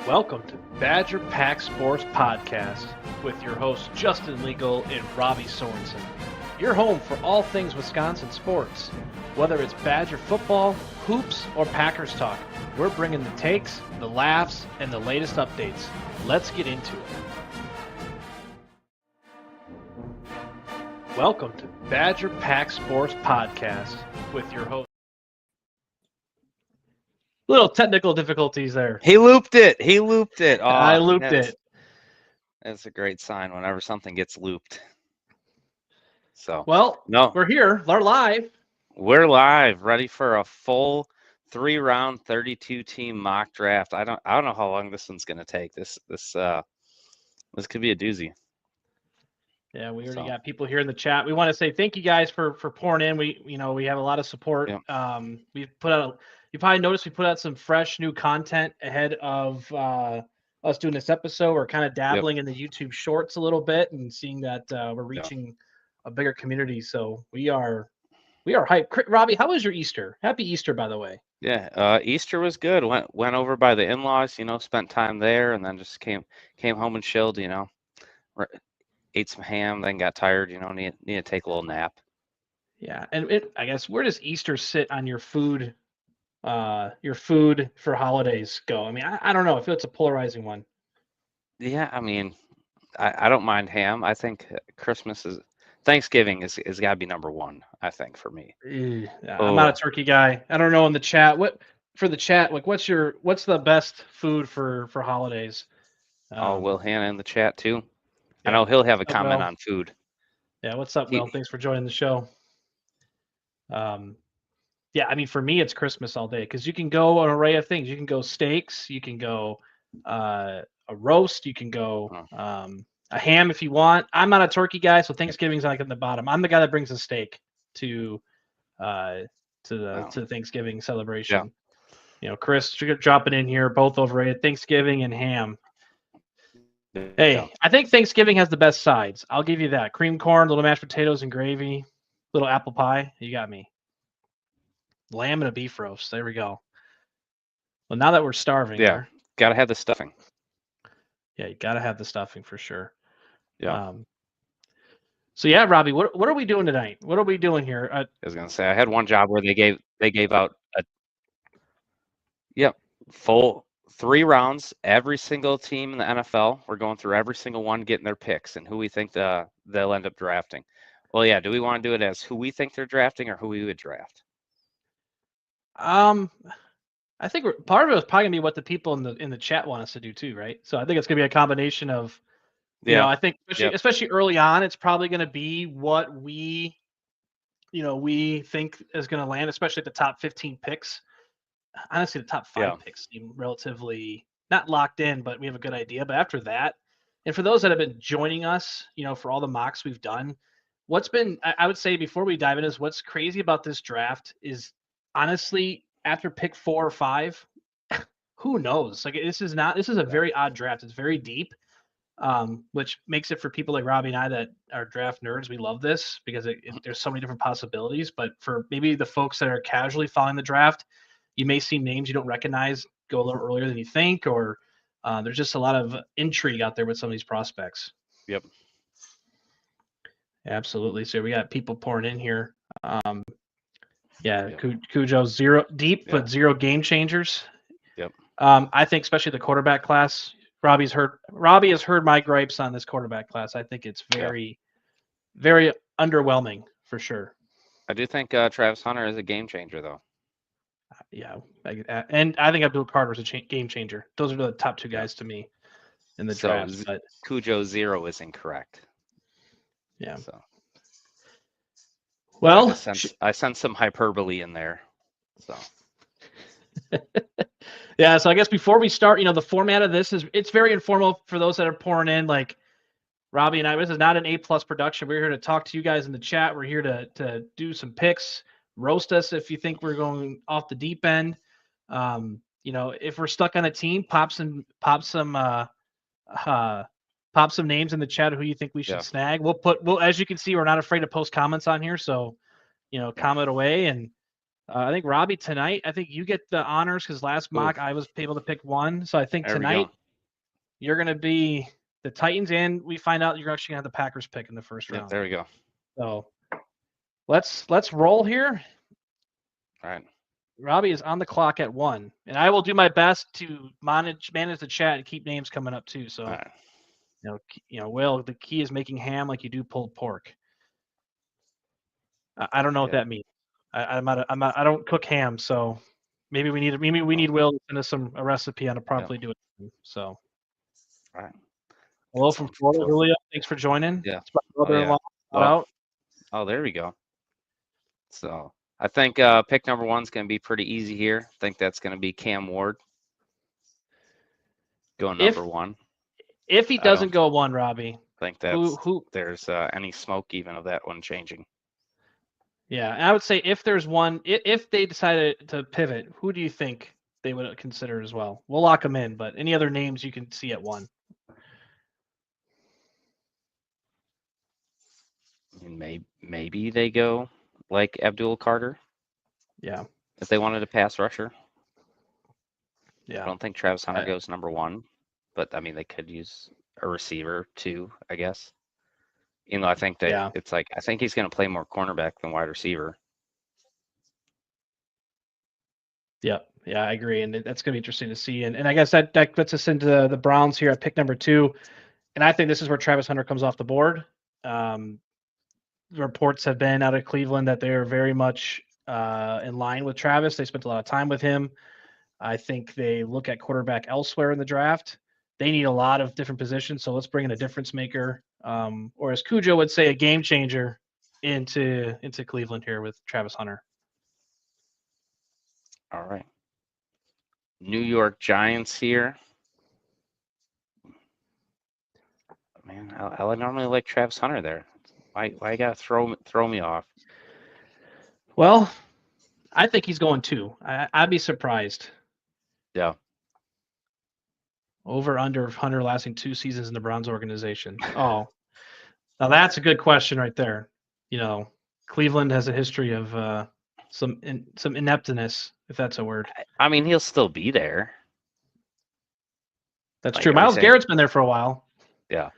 Welcome to Badger Pack Sports Podcast with your hosts Justin Legal and Robbie Sorensen. Your home for all things Wisconsin sports. Whether it's Badger football, hoops, or Packers talk, we're bringing the takes, the laughs, and the latest updates. Let's get into it. Welcome to Badger Pack Sports Podcast with your host. Little technical difficulties there. He looped it. Oh, I looped it. That's a great sign whenever something gets looped. So, we're here. We're live. We're live, ready for a full 3-round, 32-team mock draft. I don't know how long this one's going to take. This could be a doozy. Yeah, we already got people here in the chat. We want to say thank you guys for pouring in. We have a lot of support. Yeah. You probably noticed we put out some fresh new content ahead of us doing this episode. We're kind of dabbling in the YouTube Shorts a little bit and seeing that we're reaching a bigger community. So we are hyped. Robbie, how was your Easter? Happy Easter, by the way. Yeah, Easter was good. Went over by the in-laws, spent time there, and then just came home and chilled. Ate some ham, then got tired. Need to take a little nap. Yeah, and I guess where does Easter sit on your food? Your food for holidays go? I mean, I don't know. I feel it's a polarizing one. Yeah, I mean, I don't mind ham. I think Thanksgiving is got to be number one, I think, for me. I'm not a turkey guy. I don't know in the chat. What's the best food for holidays? Will Hannah in the chat too? Yeah. I know he'll have a comment on food. Yeah, what's up, Will? Thanks for joining the show. Yeah, I mean, for me, it's Christmas all day because you can go an array of things. You can go steaks, you can go a roast, you can go a ham if you want. I'm not a turkey guy, so Thanksgiving's like at the bottom. I'm the guy that brings a steak to the Thanksgiving celebration. Yeah. Chris dropping in here, both overrated, Thanksgiving and ham. Hey, I think Thanksgiving has the best sides. I'll give you that. Cream corn, little mashed potatoes and gravy, little apple pie. You got me. Lamb and a beef roast. There we go. Well, now that we're starving, gotta have the stuffing. Yeah, you gotta have the stuffing for sure. Yeah. So yeah, Robbie, what are we doing tonight? What are we doing here? I was gonna say I had one job where they gave out a full 3 rounds. Every single team in the NFL. We're going through every single one, getting their picks and who we think they'll end up drafting. Well, yeah. Do we want to do it as who we think they're drafting or who we would draft? I think part of it is probably gonna be what the people in the chat want us to do too, right? So I think it's gonna be a combination of, I think especially early on, it's probably gonna be what we think is gonna land, especially the top 15 picks. Honestly, the top 5 picks seem relatively not locked in, but we have a good idea. But after that, and for those that have been joining us, for all the mocks we've done, I would say before we dive into this, what's crazy about this draft is, honestly, after pick 4 or 5, who knows? Like this is a very odd draft. It's very deep, which makes it for people like Robbie and I that are draft nerds. We love this because there's so many different possibilities. But for maybe the folks that are casually following the draft, you may see names you don't recognize go a little earlier than you think, or there's just a lot of intrigue out there with some of these prospects. Yep. Absolutely. So we got people pouring in here. Cujo 0 deep, but 0 game changers. Yep. I think especially the quarterback class. Robbie has heard my gripes on this quarterback class. I think it's very, very underwhelming for sure. I do think Travis Hunter is a game changer, though. Yeah, and I think Abdul Carter is a game changer. Those are the top 2 guys to me in the draft. But Cujo 0 is incorrect. Yeah. So. Well, I sense some hyperbole in there. So. Yeah, so I guess before we start, the format of this it's very informal for those that are pouring in. Like Robbie and I, this is not an A+ production. We're here to talk to you guys in the chat. We're here to do some picks, roast us if you think we're going off the deep end. If we're stuck on a team, pop some names in the chat who you think we should snag. We'll as you can see, we're not afraid to post comments on here. So, comment away. And I think Robbie tonight, I think you get the honors because last mock I was able to pick one. So I think tonight you're going to be the Titans, and we find out you're actually going to have the Packers pick in the first round. There we go. So let's roll here. All right. Robbie is on the clock at 1, and I will do my best to manage the chat and keep names coming up too. So, Right. Will, the key is making ham like you do pulled pork. I don't know what that means. I don't cook ham, so maybe we need Will to send us a recipe on how to properly do it. So, all right. Hello from Florida, Julio. Thanks for joining. Yeah. It's my brother-in-law out. Oh, there we go. So I think pick number 1 is going to be pretty easy here. I think that's going to be Cam Ward. Going number 1. If he doesn't go 1, Robbie, I think that's there's any smoke even of that one changing. Yeah, and I would say if there's one, if they decided to pivot, who do you think they would consider as well? We'll lock them in, but any other names you can see at 1? I mean, maybe they go like Abdul Carter. Yeah. If they wanted a pass rusher. Yeah. I don't think Travis Hunter goes number 1, but I mean they could use a receiver too, I guess. You know, I think that it's like I think he's going to play more cornerback than wide receiver. Yeah, I agree, and that's going to be interesting to see. And I guess that puts us into the Browns here at pick number 2, and I think this is where Travis Hunter comes off the board. Reports have been out of Cleveland that they're very much in line with Travis. They spent a lot of time with him. I think they look at quarterback elsewhere in the draft. They need a lot of different positions, so let's bring in a difference maker, or as Cujo would say, a game changer into Cleveland here with Travis Hunter. All right. New York Giants here. Man, I normally like Travis Hunter there. Why you gotta throw me off? Well, I think he's going 2. I'd be surprised. Yeah. Over under Hunter lasting 2 seasons in the Browns organization. Oh, now that's a good question right there. Cleveland has a history of some ineptness, if that's a word. I mean, he'll still be there. That's true. Myles Garrett's been there for a while. Yeah.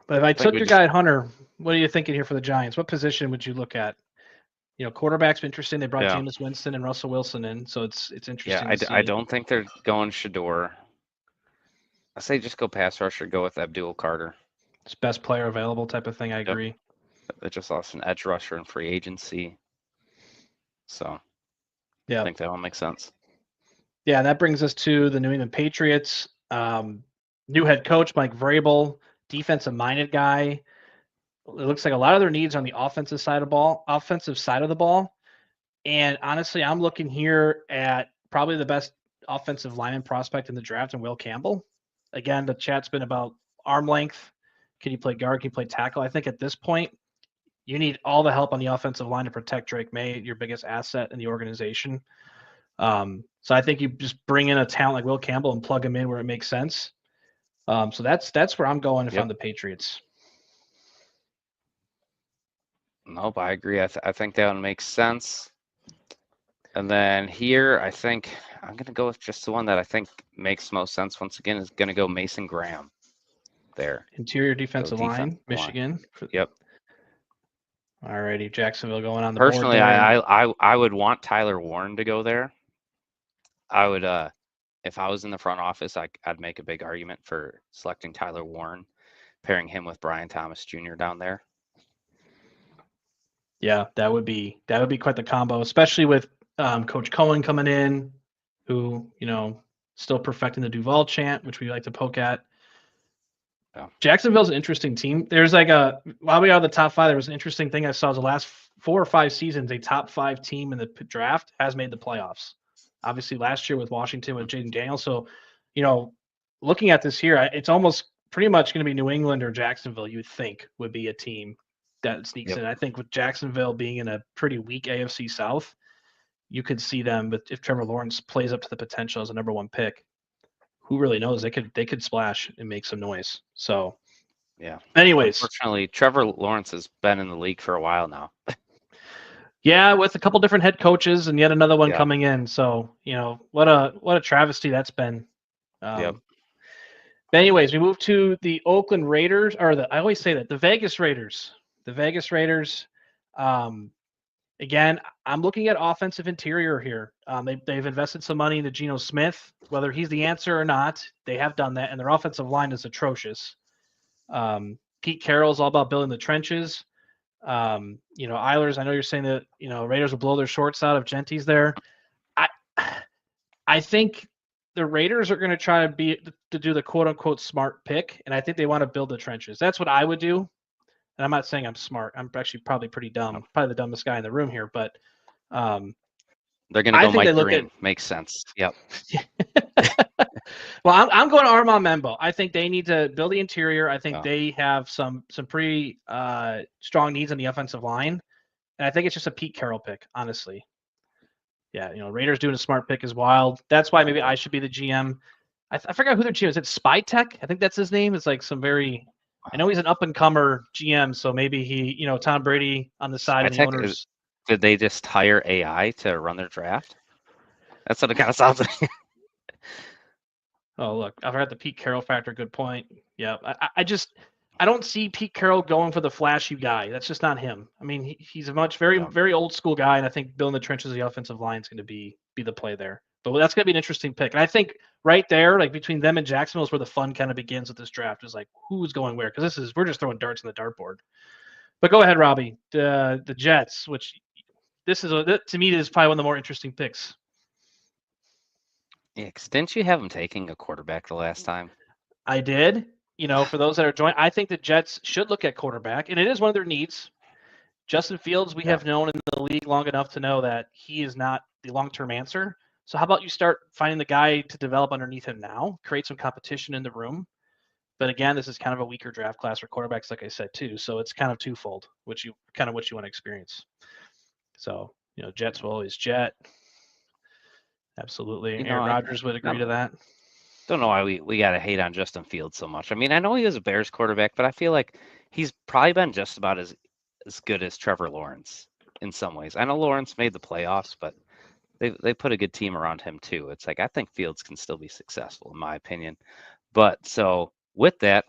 But if I took your guy at Hunter, what are you thinking here for the Giants? What position would you look at? Quarterback's interesting. They brought Jameis Winston and Russell Wilson in, so it's interesting. Yeah, I don't think they're going Shador. I say just go pass rusher, go with Abdul Carter. It's best player available type of thing. I agree. They just lost an edge rusher in free agency. So yeah, I think that all makes sense. Yeah, and that brings us to the New England Patriots. New head coach, Mike Vrabel, defensive-minded guy. It looks like a lot of their needs on the offensive side of the ball. And honestly, I'm looking here at probably the best offensive lineman prospect in the draft, and Will Campbell. Again, the chat's been about arm length. Can you play guard? Can you play tackle? I think at this point, you need all the help on the offensive line to protect Drake May, your biggest asset in the organization. So I think you just bring in a talent like Will Campbell and plug him in where it makes sense. So that's where I'm going if I'm the Patriots. Nope, I agree. I think that one makes sense. And then here, I think I'm going to go with just the one that I think makes most sense. Once again, is going to go Mason Graham there. Interior defensive line, Michigan. Yep. All righty, Jacksonville going on the Personally, board. I would want Tyler Warren to go there. I would, if I was in the front office, I'd make a big argument for selecting Tyler Warren, pairing him with Brian Thomas Jr. down there. Yeah, that would be quite the combo, especially with Coach Cohen coming in, who still perfecting the Duval chant, which we like to poke at. Yeah. Jacksonville's an interesting team. There's while we are the top 5, there was an interesting thing I saw the last 4 or 5 seasons. A top 5 team in the draft has made the playoffs. Obviously, last year with Washington with Jaden Daniels. So, looking at this here, it's almost pretty much going to be New England or Jacksonville. You would think would be a team that sneaks in. I think with Jacksonville being in a pretty weak AFC South, you could see them. But if Trevor Lawrence plays up to the potential as a number 1 pick, who really knows? They could splash and make some noise. So, yeah. Anyways, unfortunately, Trevor Lawrence has been in the league for a while now. Yeah, with a couple different head coaches and yet another one coming in. So, what a travesty that's been. Yep. But anyways, we move to the Oakland Raiders, or I always say that, the Vegas Raiders. The Vegas Raiders. Again, I'm looking at offensive interior here. They've invested some money into Geno Smith. Whether he's the answer or not, they have done that, and their offensive line is atrocious. Pete Carroll's all about building the trenches. Eilers, I know you're saying that, Raiders will blow their shorts out if Gentry's there. I think the Raiders are going to try to do the quote unquote smart pick, and I think they want to build the trenches. That's what I would do. And I'm not saying I'm smart. I'm actually probably pretty dumb. I'm probably the dumbest guy in the room here, but they're going to go Mike Green. Makes sense. Yep. Well, I'm going Armand Membo. I think they need to build the interior. I think they have some pretty strong needs on the offensive line, and I think it's just a Pete Carroll pick, honestly. Yeah, Raiders doing a smart pick is wild. That's why maybe I should be the GM. I forgot who their GM is. It Spytech? I think that's his name. It's like some very. I know he's an up-and-comer GM, so maybe he, Tom Brady on the side of the owners. Did they just hire AI to run their draft? That's what it kind of sounds like. Oh, look, I forgot the Pete Carroll factor. Good point. Yeah, I don't see Pete Carroll going for the flashy guy. That's just not him. I mean, he's a very old school guy, and I think building the trenches of the offensive line is going to be the play there. But that's going to be an interesting pick. And I think right there, like between them and Jacksonville, is where the fun kind of begins with this draft. Is like who's going where? Because we're just throwing darts on the dartboard. But go ahead, Robbie. The Jets, which to me is probably one of the more interesting picks. Yeah, because didn't you have them taking a quarterback the last time? I did. For those that are joining, I think the Jets should look at quarterback, and it is one of their needs. Justin Fields, we have known in the league long enough to know that he is not the long-term answer. So how about you start finding the guy to develop underneath him now, create some competition in the room. But again, this is kind of a weaker draft class for quarterbacks, like I said, too. So it's kind of twofold, what you want to experience. So, Jets will always jet. Absolutely. Aaron Rodgers would agree to that. Don't know why we got to hate on Justin Fields so much. I mean, I know he was a Bears quarterback, but I feel like he's probably been just about as good as Trevor Lawrence in some ways. I know Lawrence made the playoffs, but they put a good team around him too. It's like I think Fields can still be successful in my opinion. But so with that,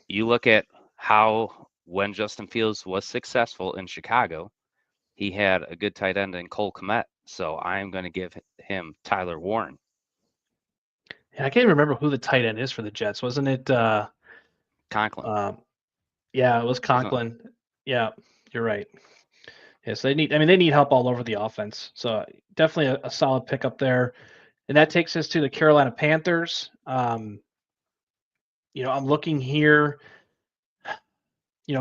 you look at how when Justin Fields was successful in Chicago, he had a good tight end in Cole Kmet. So I am going to give him Tyler Warren. Yeah, I can't remember who the tight end is for the Jets. Wasn't it Conklin? Yeah, it was Conklin. Yeah, you're right. Yeah, so they need help all over the offense. So definitely a solid pickup there. And that takes us to the Carolina Panthers. I'm looking here,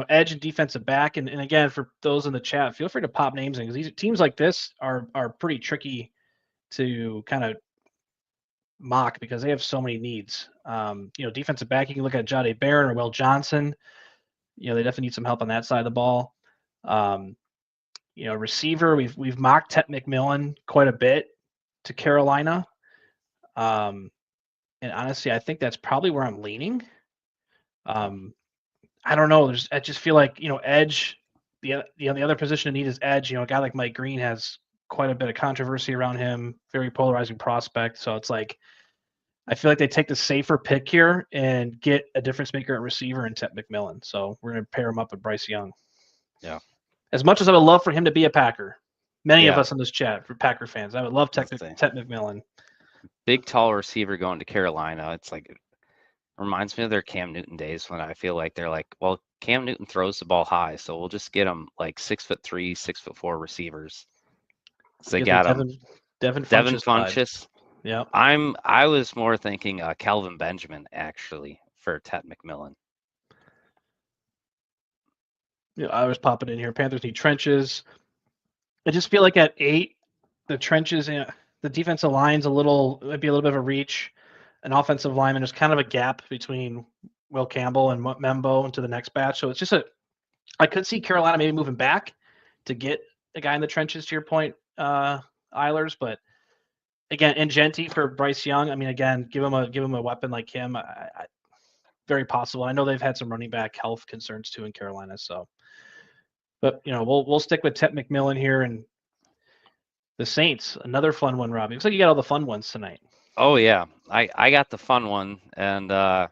edge and defensive back. And again, for those in the chat, feel free to pop names in because these teams like this are pretty tricky to kind of mock because they have so many needs. Defensive back, you can look at Jahdae Barron or Will Johnson. They definitely need some help on that side of the ball. Receiver, we've mocked Ted McMillan quite a bit to Carolina. And honestly, I think that's probably where I'm leaning. I don't know. I just feel like, edge, the other position to need is edge. A guy like Mike Green has quite a bit of controversy around him, very polarizing prospect. So it's like, I feel like they take the safer pick here and get a difference maker at receiver in Ted McMillan. So we're going to pair him up with Bryce Young. Yeah. As much as I would love for him to be a Packer, many of us in this chat for Packer fans, I would love Ted McMillan. Big, tall receiver going to Carolina. It's like, it reminds me of their Cam Newton days when I feel like they're like, well, Cam Newton throws the ball high, so we'll just get him like 6'3", 6'4" receivers. So they got him. Devin Funchess. Yeah. I was more thinking Kelvin Benjamin actually for Ted McMillan. I was popping in here. Panthers need trenches. I just feel like at 8, the trenches, the defensive line's might be a little bit of a reach. An offensive lineman, there's kind of a gap between Will Campbell and Membo into the next batch. So it's just I could see Carolina maybe moving back to get a guy in the trenches, to your point, Eilers, but again, and Genty for Bryce Young. I mean, again, give him a weapon like him. Very possible. I know they've had some running back health concerns too in Carolina. So, but we'll stick with Ted McMillan here and the Saints. Another fun one, Robbie. Looks like you got all the fun ones tonight. Oh yeah, I got the fun one, and I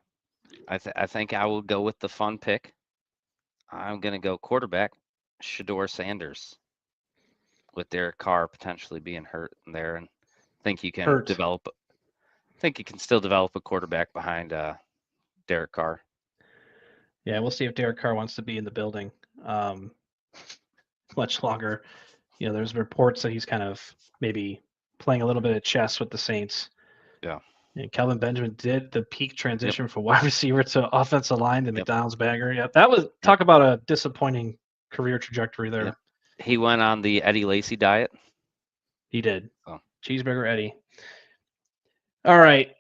think I will go with the fun pick. I'm gonna go quarterback, Shador Sanders, with Derek Carr potentially being hurt in there, and think you can Hurt. develop. Think you can still develop a quarterback behind Derek Carr. Yeah, we'll see if Derek Carr wants to be in the building much longer. There's reports that he's kind of maybe playing a little bit of chess with the Saints. Yeah. And Kelvin Benjamin did the peak Yep. transition from wide receiver to offensive line, the Yep. McDonald's bagger. Yeah, that was Yep. talk about a disappointing career trajectory there. Yep. He went on the Eddie Lacy diet. He did. Oh. Cheeseburger Eddie. All right.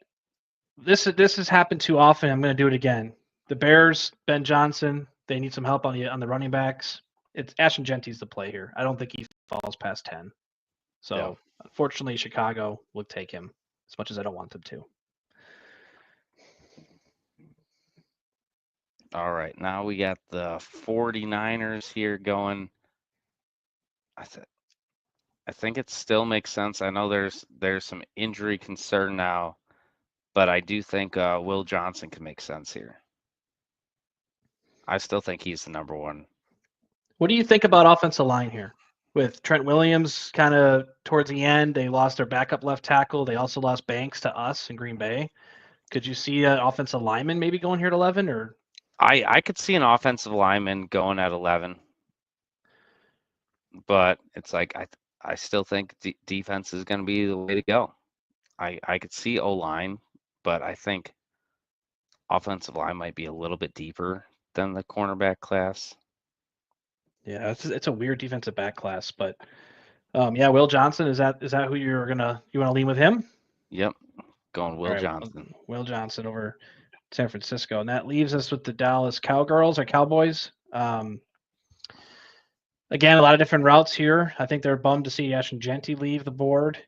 This has happened too often. I'm going to do it again. The Bears, Ben Johnson, they need some help on the running backs. It's Ashton Genty's the play here. I don't think he falls past 10. So, Yeah. Unfortunately, Chicago will take him as much as I don't want them to. All right. Now we got the 49ers here going. I think it still makes sense. I know there's some injury concern now, but I do think Will Johnson can make sense here. I still think he's the number one. What do you think about offensive line here? With Trent Williams kind of towards the end, they lost their backup left tackle. They also lost Banks to us in Green Bay. Could you see an offensive lineman maybe going here at 11? Or I could see an offensive lineman going at 11, but it's like I still think defense is going to be the way to go. I could see O-line, but I think offensive line might be a little bit deeper than the cornerback class. yeah, it's a weird defensive back class, but yeah, Will Johnson, is that who you want to lean with him? Yep, going Will All right, Johnson. Will Johnson over San Francisco, and that leaves us with the Dallas Cowgirls or Cowboys. Again, a lot of different routes here. I think they're bummed to see Ashton Genty leave the board.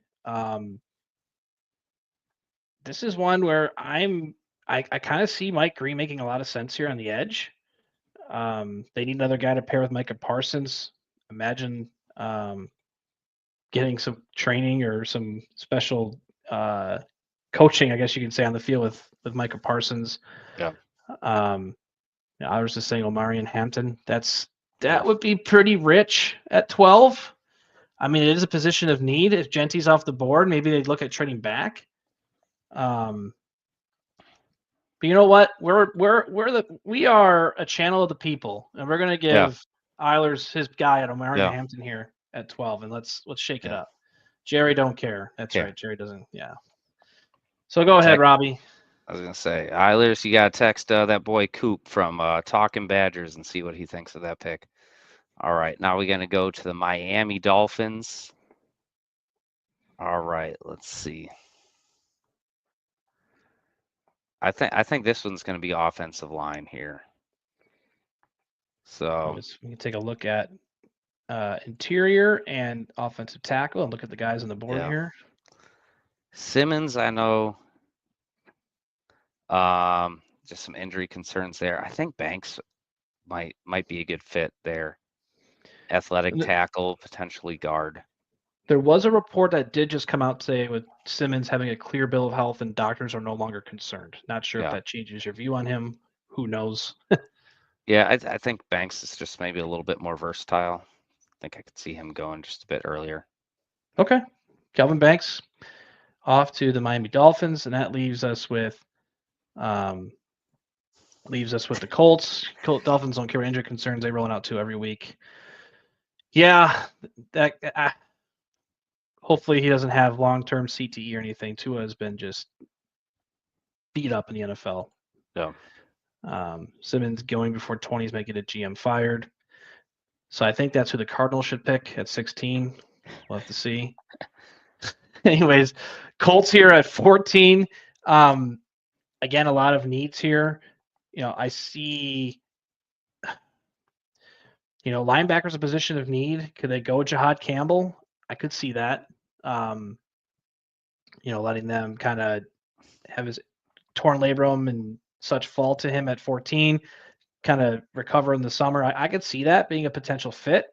This is one where I kind of see Mike Green making a lot of sense here on the edge. They need another guy to pair with Micah Parsons. Imagine getting some training or some special coaching, I guess you can say, on the field with Micah Parsons. Yeah. I was just saying Omarion Hampton. That would be pretty rich at 12. I mean, it is a position of need. If Genty's off the board, maybe they'd look at trading back. But you know what? We are a channel of the people, and we're gonna give Eilers his guy at Omarion Hampton here at 12, and let's shake it up. Jerry don't care. That's right. Jerry doesn't. Yeah. So go ahead, Robbie. I was gonna say, Eilers, you gotta text that boy Coop from Talking Badgers and see what he thinks of that pick. All right, now we're gonna go to the Miami Dolphins. All right, let's see. I think this one's gonna be offensive line here. So we can take a look at interior and offensive tackle and look at the guys on the board here. Simmons, I know. Just some injury concerns there. I think Banks might be a good fit there. Athletic tackle, potentially guard. There was a report that did just come out today with Simmons having a clear bill of health and doctors are no longer concerned. Not sure if that changes your view on him. Who knows? Yeah, I think Banks is just maybe a little bit more versatile. I think I could see him going just a bit earlier. Okay. Kelvin Banks off to the Miami Dolphins, and that leaves us with the Colts. Dolphins don't care about injury concerns. They roll it out to every week. Yeah, hopefully he doesn't have long-term CTE or anything. Tua has been just beat up in the NFL. Yeah. Simmons going before 20s may get a GM fired. So I think that's who the Cardinals should pick at 16. We'll have to see. Anyways, Colts here at 14. Again, a lot of needs here. I see, linebackers a position of need. Could they go Jihad Campbell? I could see that. Letting them kind of have his torn labrum and such fall to him at 14, kind of recover in the summer. I could see that being a potential fit.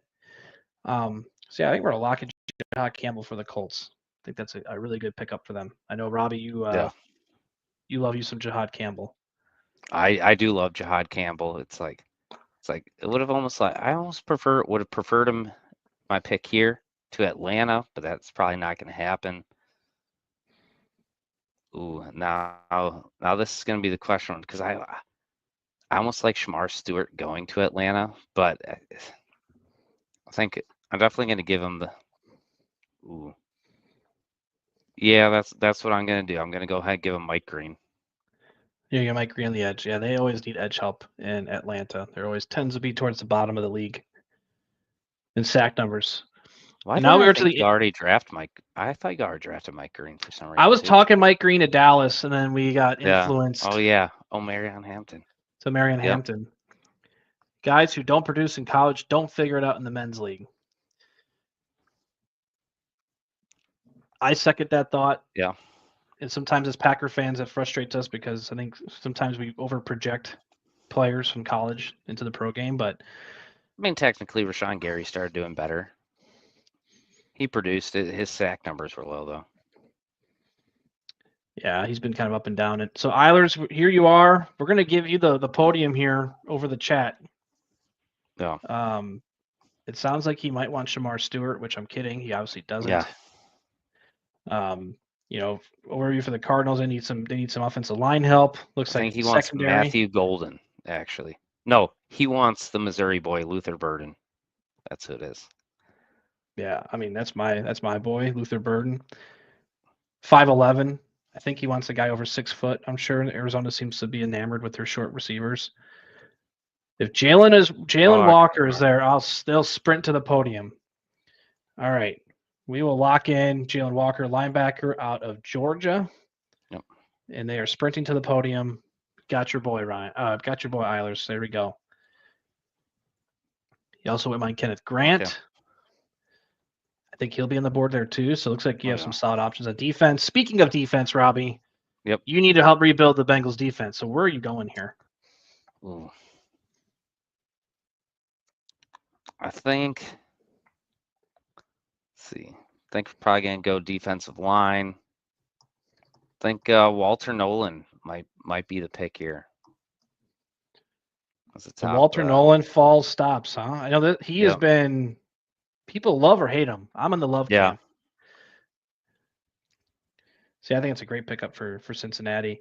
So yeah, I think we're going to lock in Jihad Campbell for the Colts. I think that's a really good pickup for them. I know, Robbie, you love you some Jihad Campbell. I do love Jihad Campbell. It's like it would have almost like I almost would have preferred him my pick here to Atlanta, but that's probably not going to happen. Ooh, now this is going to be the question because I almost like Shamar Stewart going to Atlanta, but I think I'm definitely going to give him the. Ooh, yeah, that's what I'm going to do. I'm going to go ahead and give him Mike Green. Yeah, you Mike Green on the edge. Yeah, they always need edge help in Atlanta. There always tends to be towards the bottom of the league in sack numbers. Why And did now we I were to think the. you already draft Mike? I thought you already drafted Mike Green for some reason I was too. talking Mike Green to Dallas, and then we got Yeah. influenced. Oh yeah. Oh, Marion Hampton. To Marion Hampton. Guys who don't produce in college don't figure it out in the men's league. I second that thought. Yeah. And sometimes as Packer fans, it frustrates us because I think sometimes we overproject players from college into the pro game. But I mean, technically, Rashawn Gary started doing better. He produced it. His sack numbers were low though. Yeah, he's been kind of up and down. And so Eilers, here you are. We're going to give you the podium here over the chat. Yeah. It sounds like he might want Shamar Stewart, which I'm kidding. He obviously doesn't. Yeah. Overview for the Cardinals. They need some offensive line help. Looks I like think he wants secondary. Matthew Golden, actually. No, he wants the Missouri boy, Luther Burden. That's who it is. Yeah, I mean that's my boy, Luther Burden. 5'11". I think he wants a guy over 6 foot. I'm sure Arizona seems to be enamored with their short receivers. If Jalen Walker is there, they'll sprint to the podium. All right. We will lock in Jalen Walker, linebacker out of Georgia. Yep. And they are sprinting to the podium. Got your boy Ryan. Got your boy Eilers. There we go. He also went mind Kenneth Grant. Okay. I think he'll be on the board there too. So it looks like you have some solid options on defense. Speaking of defense, Robbie, Yep. You need to help rebuild the Bengals defense. So where are you going here? Ooh. I think. Let's see. I think we're probably gonna go defensive line. I think Walter Nolan might be the pick here. The Walter Nolan fall stops, huh? I know that he has been. People love or hate him. I'm in the love camp. See, I think it's a great pickup for Cincinnati,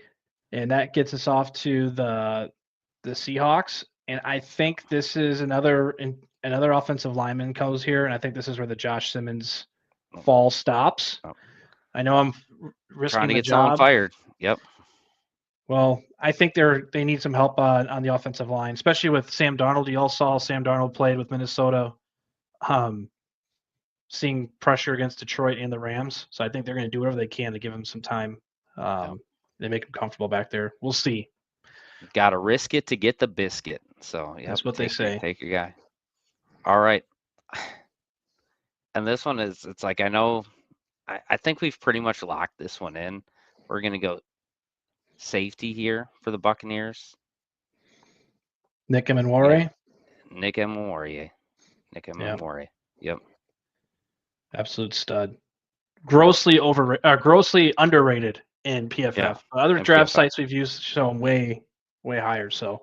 and that gets us off to the Seahawks. And I think this is another offensive lineman goes here, and I think this is where the Josh Simmons fall stops. I know I'm risking trying to the get job. someone fired. Yep. Well, I think they need some help on the offensive line, especially with Sam Darnold. You all saw Sam Darnold played with Minnesota, seeing pressure against Detroit and the Rams. So I think they're going to do whatever they can to give him some time. They make him comfortable back there. We'll see. Got to risk it to get the biscuit. So that's what they say. Take your guy. All right. And this one is, it's like, I know, I think we've pretty much locked this one in. We're going to go safety here for the Buccaneers. Nick Emmanwori. Nick Emmanwori. Yep. Absolute stud. Grossly underrated in PFF. Yeah, Other draft sites we've used show him way higher. So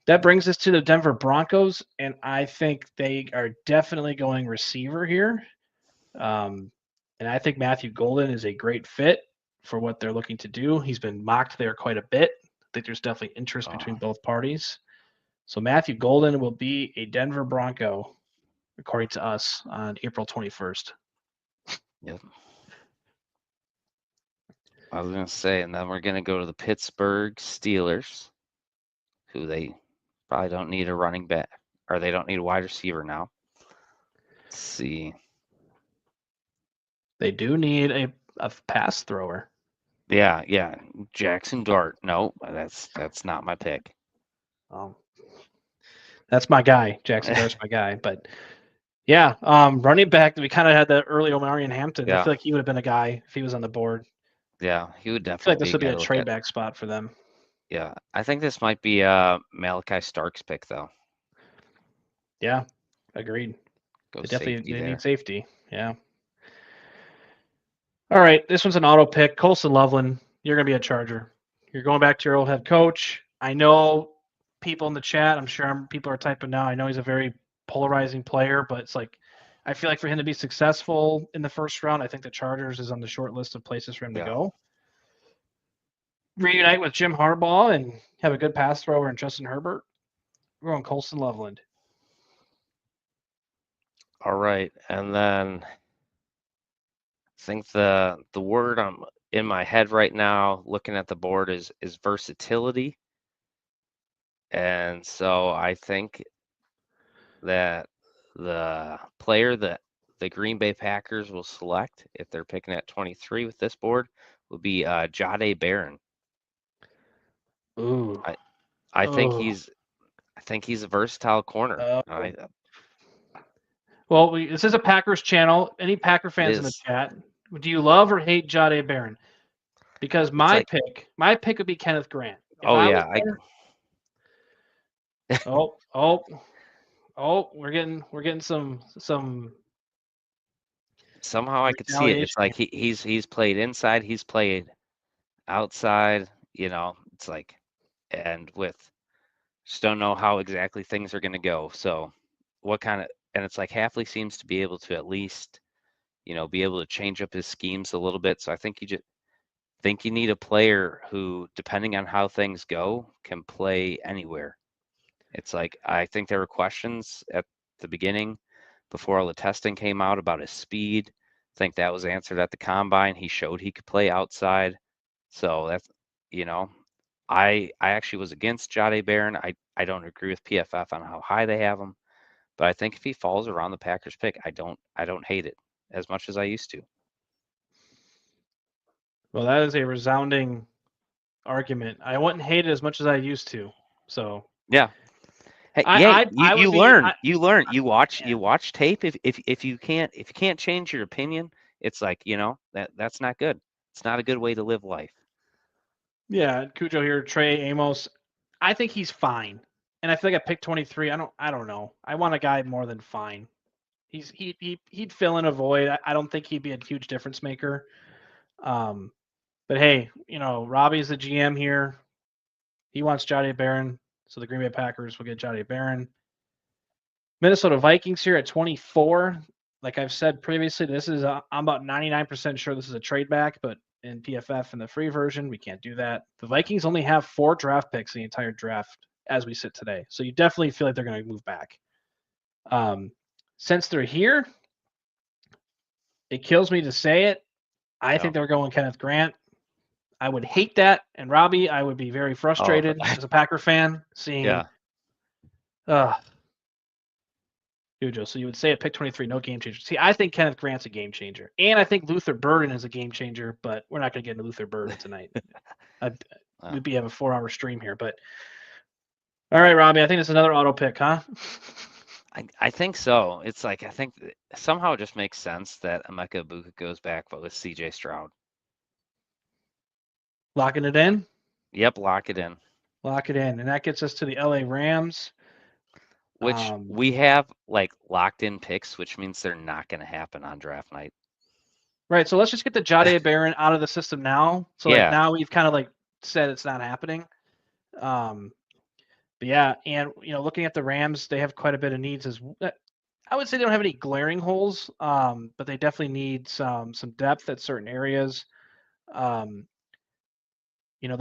that brings us to the Denver Broncos, and I think they are definitely going receiver here. And I think Matthew Golden is a great fit for what they're looking to do. He's been mocked there quite a bit. I think there's definitely interest between both parties. So Matthew Golden will be a Denver Bronco, according to us, on April 21st. Yep. I was going to say, and then we're going to go to the Pittsburgh Steelers, who they probably don't need a running back, or they don't need a wide receiver now. Let's see. They do need a pass thrower. Yeah. Jackson Dart. No, that's not my pick. That's my guy. Jackson Dart's my guy. But yeah, running back, we kind of had the early Omarion Hampton. Yeah. I feel like he would have been a guy if he was on the board. Yeah, he would definitely. I feel like this would be a trade back spot for them. Yeah, I think this might be Malachi Stark's pick, though. Yeah, agreed. They need safety. Yeah. All right, this one's an auto pick. Colson Loveland, you're going to be a Charger. You're going back to your old head coach. I know people in the chat, I'm sure people are typing now. I know he's a very polarizing player, but it's like, I feel like for him to be successful in the first round, I think the Chargers is on the short list of places for him to go. Reunite with Jim Harbaugh and have a good pass thrower in Justin Herbert. We're going Colson Loveland. All right, and then I think the word I'm in my head right now, looking at the board, is versatility, and so I think that the player that the Green Bay Packers will select if they're picking at 23 with this board will be Jahdae Barron. Ooh. I think he's a versatile corner. Well, this is a Packers channel. Any Packer fans in the chat, do you love or hate Jahdae Barron? Because my pick would be Kenneth Grant. If we're getting some. Somehow I could see it. It's like he's played inside, he's played outside. It's like, and just don't know how exactly things are going to go. So, and it's like Hafley seems to be able to at least, be able to change up his schemes a little bit. So I think you need a player who, depending on how things go, can play anywhere. It's like, I think there were questions at the beginning before all the testing came out about his speed. I think that was answered at the combine. He showed he could play outside. So that's, I actually was against Jahdae Barron. I don't agree with PFF on how high they have him, but I think if he falls around the Packers pick, I don't hate it as much as I used to. Well, that is a resounding argument. I wouldn't hate it as much as I used to. So yeah. Hey, you learn. You watch tape. If you can't change your opinion, it's like, that's not good. It's not a good way to live life. Yeah, Cujo here, Trey Amos. I think he's fine. And I feel like I picked 23. I don't know. I want a guy more than fine. He'd fill in a void. I don't think he'd be a huge difference maker. But hey, Robbie's the GM here. He wants Jahdae Barron, so the Green Bay Packers will get Jahdae Barron. Minnesota Vikings here at 24. Like I've said previously, I'm about 99% sure this is a trade back, but in PFF and the free version, we can't do that. The Vikings only have 4 draft picks in the entire draft as we sit today. So you definitely feel like they're going to move back. Since they're here, it kills me to say it. I think they're going Kenneth Grant. I would hate that. And Robbie, I would be very frustrated as a Packer fan seeing. Yeah. Cujo, so you would say at pick 23, no game changer. See, I think Kenneth Grant's a game changer. And I think Luther Burden is a game changer, but we're not going to get into Luther Burden tonight. We'd have a 4-hour stream here. But all right, Robbie, I think it's another auto pick, huh? I think so. It's like, I think somehow it just makes sense that Emeka Egbuka goes back, but with CJ Stroud. Locking it in? Yep, lock it in. Lock it in. And that gets us to the LA Rams. Which we have locked in picks, which means they're not going to happen on draft night. Right. So let's just get the Jahdae Barron out of the system now. So now we've kind of said it's not happening. But yeah, and looking at the Rams, they have quite a bit of needs I would say they don't have any glaring holes, but they definitely need some depth at certain areas. They're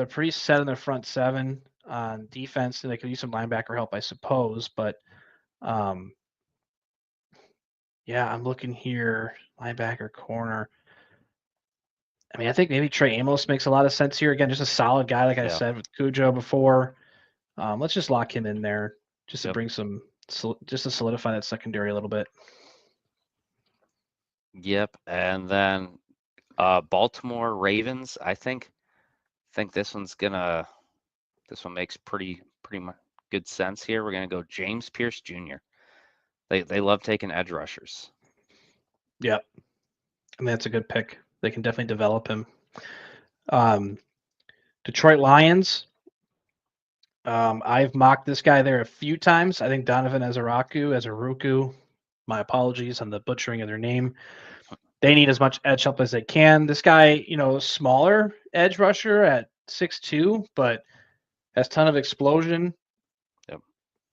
pretty set in their front 7 on defense, and they could use some linebacker help, I suppose. But yeah, I'm looking here, linebacker, corner. I mean, I think maybe Trey Amos makes a lot of sense here. Again, just a solid guy, like I said with Cujo before. Let's just lock him in there, just to bring just to solidify that secondary a little bit. Yep, and then Baltimore Ravens. I think this one makes pretty much good sense here. We're gonna go James Pierce Jr. They love taking edge rushers. Yep, I mean that's a good pick. They can definitely develop him. Detroit Lions. I've mocked this guy there a few times. I think Donovan Ezeruku. My apologies on the butchering of their name. they need as much edge help as they can. This guy, smaller edge rusher at 6'2", but has a ton of explosion. Yep.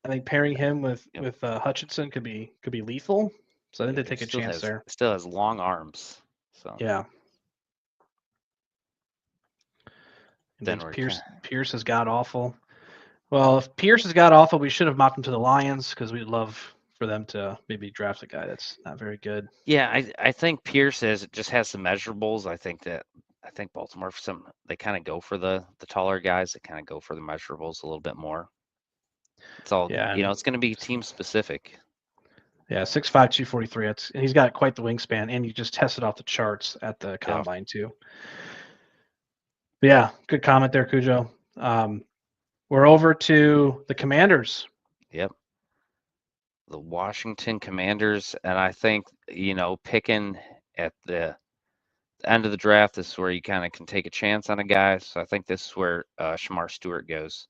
I think pairing him with Yep. with Hutchinson could be lethal. So I think they take a chance there. Still has long arms. So yeah. And then then we're Pierce has got awful. Well, if Pierce has got awful, we should have mocked him to the Lions because we'd love for them to maybe draft a guy that's not very good. Yeah, I think Pierce just has some measurables. I think Baltimore they kind of go for the taller guys. They kind of go for the measurables a little bit more. It's all it's going to be team specific. Yeah, 6'5", 243. And he's got quite the wingspan, and he just tested off the charts at the combine too. But yeah, good comment there, Cujo. We're over to the Commanders. Yep. The Washington Commanders, and I think picking at the end of the draft, this is where you kind of can take a chance on a guy. So I think this is where Shamar Stewart goes.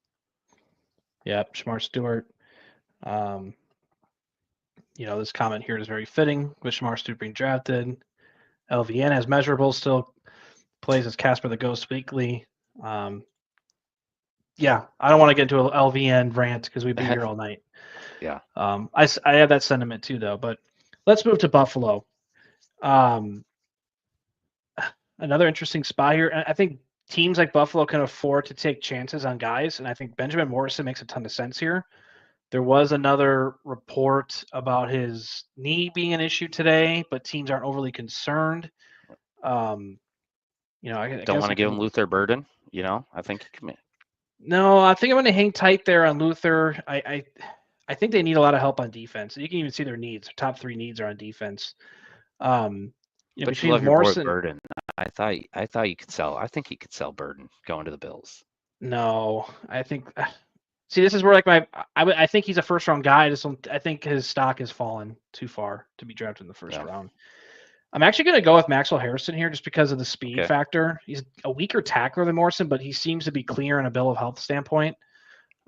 Yep, Shamar Stewart. This comment here is very fitting with Shamar Stewart being drafted. LVN has measurables, still plays as Casper the Ghost weekly. Yeah, I don't want to get into an LVN rant because we'd be here all night. Yeah. I have that sentiment too, though. But let's move to Buffalo. Another interesting spot here. I think teams like Buffalo can afford to take chances on guys, and I think Benjamin Morrison makes a ton of sense here. There was another report about his knee being an issue today, but teams aren't overly concerned. I don't want to give him Luther Burden. I think he can. No, I think I'm going to hang tight there on Luther. I think they need a lot of help on defense. You can even see their needs. Their top 3 needs are on defense. But you love Morrison, your boy Burden. I thought you could sell. I think you could sell Burden going to the Bills. No, I think. See, this is where I think he's a first round guy. I think his stock has fallen too far to be drafted in the first round. I'm actually going to go with Maxwell Harrison here just because of the speed factor. He's a weaker tackler than Morrison, but he seems to be clear in a bill of health standpoint.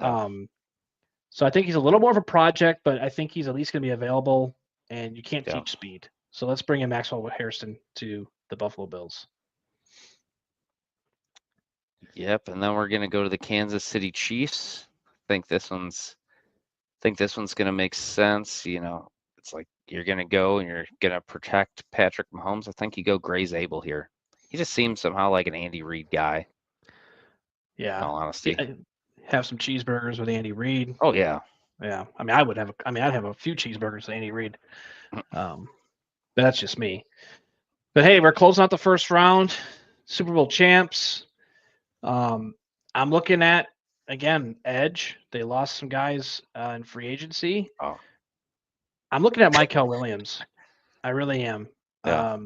So I think he's a little more of a project, but I think he's at least going to be available, and you can't teach speed. So let's bring in Maxwell Harrison to the Buffalo Bills. Yep, and then we're going to go to the Kansas City Chiefs. I think this one's going to make sense. It's like you're going to go and you're going to protect Patrick Mahomes. I think you go Gray Zabel here. He just seems somehow like an Andy Reid guy. Yeah. In all honesty. Have some cheeseburgers with Andy Reid. Oh yeah. Yeah. I'd have a few cheeseburgers with Andy Reid. But that's just me. But hey, we're closing out the first round. Super Bowl champs. I'm looking at, again, edge. They lost some guys in free agency. Oh. I'm looking at Mykel Williams. I really am. Yeah.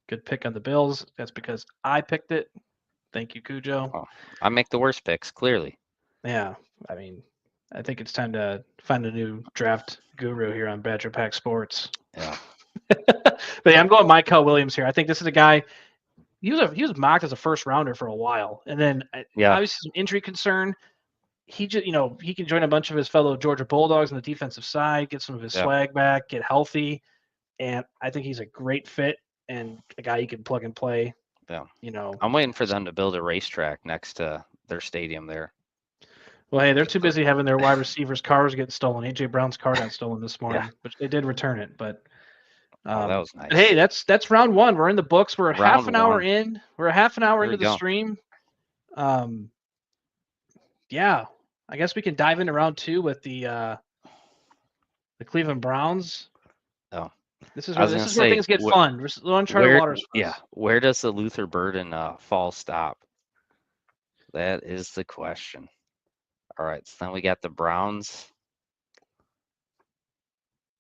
Good pick on the Bills. That's because I picked it. Thank you, Cujo. Oh, I make the worst picks, clearly. Yeah. I think it's time to find a new draft guru here on Badger Pack Sports. Yeah. But yeah, I'm going Mykel Williams here. I think this is a guy. He was mocked as a first rounder for a while, and then obviously some injury concern. He just he can join a bunch of his fellow Georgia Bulldogs on the defensive side, get some of his swag back, get healthy, and I think he's a great fit and a guy you can plug and play. Yeah. I'm waiting for them to build a racetrack next to their stadium there. Well, hey, they're too busy having their wide receivers' cars get stolen. AJ Brown's car got stolen this morning, which they did return it, but. That was nice. But hey, that's round 1. We're in the books. We're half an hour in. We're half an hour into the stream. Yeah, I guess we can dive into round 2 with the Cleveland Browns. Oh, this is where things get fun. We're uncharted waters. Yeah, where does the Luther Burden fall stop? That is the question. All right, so then we got the Browns.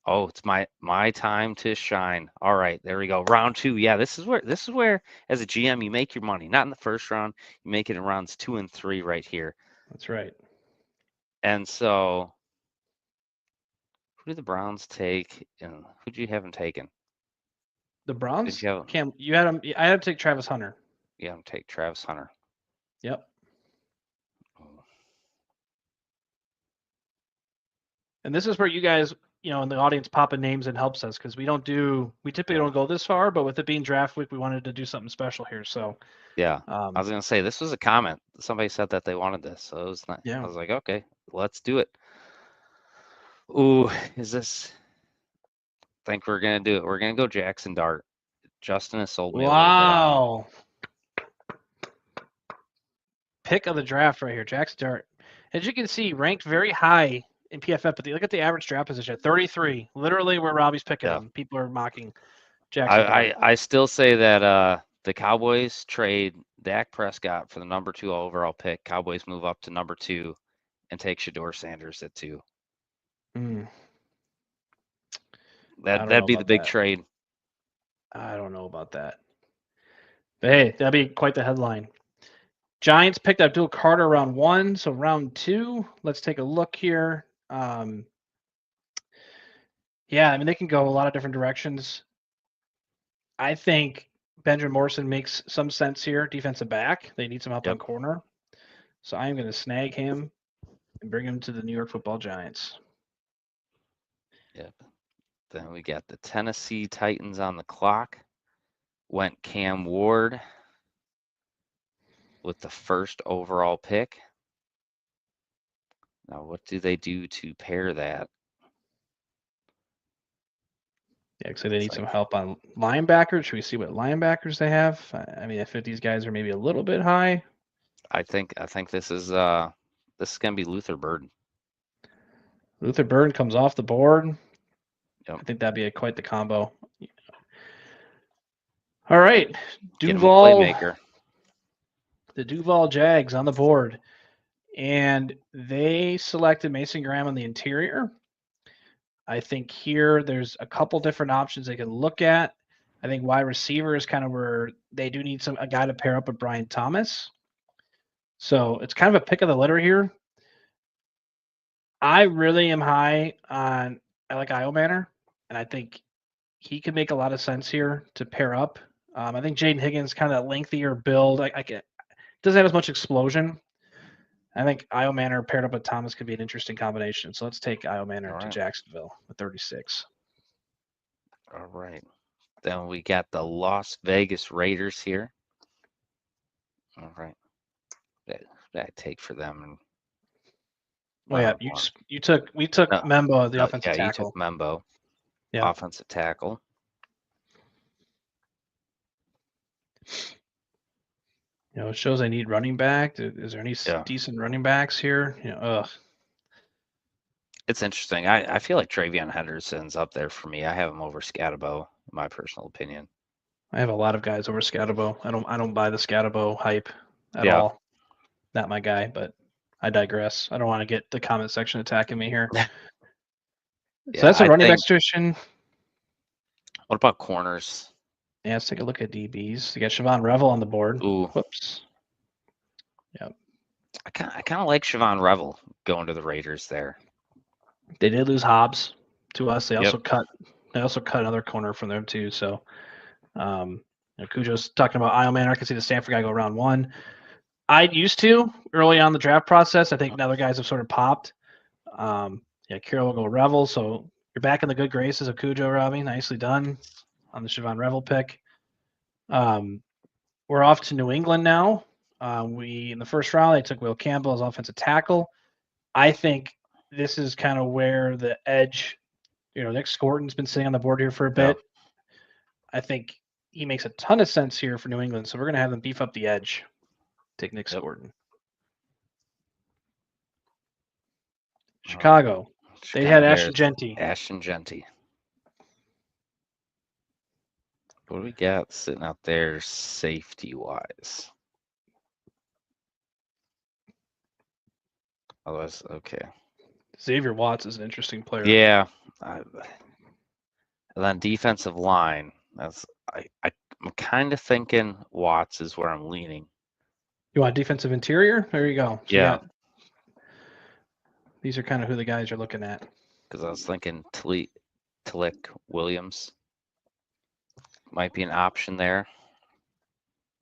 Oh, it's my time to shine. All right, there we go. Round 2. Yeah, this is where as a GM you make your money. Not in the first round. You make it in rounds 2 and 3 right here. That's right. And so who did the Browns take? And who did you have them taken? The Browns? Cam, you had them. I had to take Travis Hunter. Yeah, I'm take Travis Hunter. Yep. And this is where you guys in the audience popping names, it helps us because we typically don't go this far, but with it being draft week, we wanted to do something special here. So yeah, I was gonna say this was a comment. Somebody said that they wanted this, so it was not, yeah. I was like, okay, let's do it. Ooh, is this? I think we're gonna do it. We're gonna go Jackson Dart. Justin has sold me a little bit on him. Wow. Pick of the draft right here, Jackson Dart. As you can see, ranked very high in PFF, but look at the average draft position, 33. Literally where Robbie's picking Yeah. him. People are mocking Jackson Dart. I still say that the Cowboys trade Dak Prescott for the number 2 overall pick. Cowboys move up to number 2 and take Shedeur Sanders at 2. Mm, That'd be the big trade. I don't know about that. But hey, that'd be quite the headline. Giants picked Abdul Carter round 1, so round 2. Let's take a look here. Yeah, I mean they can go a lot of different directions. I think Benjamin Morrison makes some sense here. Defensive back, they need some help on corner, so I'm going to snag him and bring him to the New York Football Giants. Yep. Then we got the Tennessee Titans on the clock. Went Cam Ward with the first overall pick. Now, what do they do to pair that? Yeah, so they need some help on linebackers. Should we see what linebackers they have? I mean, I think these guys are maybe a little bit high. I think this is gonna be Luther Burden. Luther Burden comes off the board. Yep. I think that'd be quite the combo. All right, Get him a playmaker. The Duval Jags on the board, and they selected Mason Graham on the interior. I think here there's a couple different options they can look at. I think wide receiver is kind of where they do need a guy to pair up with Brian Thomas. So it's kind of a pick of the litter here. I really am high on I like Io Manor, and I think he could make a lot of sense here to pair up. I think Jaden Higgins kind of lengthier build. Doesn't have as much explosion. I think Io Manor paired up with Thomas could be an interesting combination. So let's take Io Manor to Jacksonville with 36. All right. Then we got the Las Vegas Raiders here. All right. That take for them. Oh yeah, we took Membo, the offensive tackle. Yeah, you took Membo, offensive tackle. It shows I need running back. Is there any decent running backs here? It's interesting. I feel like Travion Henderson's up there for me. I have him over Scatabo, in my personal opinion. I have a lot of guys over Scatabo. I don't buy the Scatabo hype at all. Not my guy, but I digress. I don't want to get the comment section attacking me here. So that's a running back situation. What about corners? Yeah, let's take a look at DBs. You got Siobhan Revel on the board. Ooh. Whoops. Yep. I kind of like Siobhan Revel going to the Raiders there. They did lose Hobbs to us. They also cut another corner from them too. So Cujo's talking about Io Manor. I can see the Stanford guy go round 1. I used to early on the draft process. I think other guys have sort of popped. Kirill will go Revel. So you're back in the good graces of Cujo, Robbie. Nicely done on the Siobhan Revel pick. We're off to New England now. In the first round, they took Will Campbell as offensive tackle. I think this is kind of where the edge, Nick Scorton's been sitting on the board here for a bit. I think he makes a ton of sense here for New England. So we're going to have them beef up the edge. Take Nick Scorton. Chicago. They had Ashton Genty. Ashton Genty. What do we got sitting out there safety-wise? Otherwise, okay. Xavier Watts is an interesting player. Yeah. And then defensive line. I'm kind of thinking Watts is where I'm leaning. You want defensive interior? There you go. So these are kind of who the guys are looking at. Because I was thinking Talik Williams might be an option there.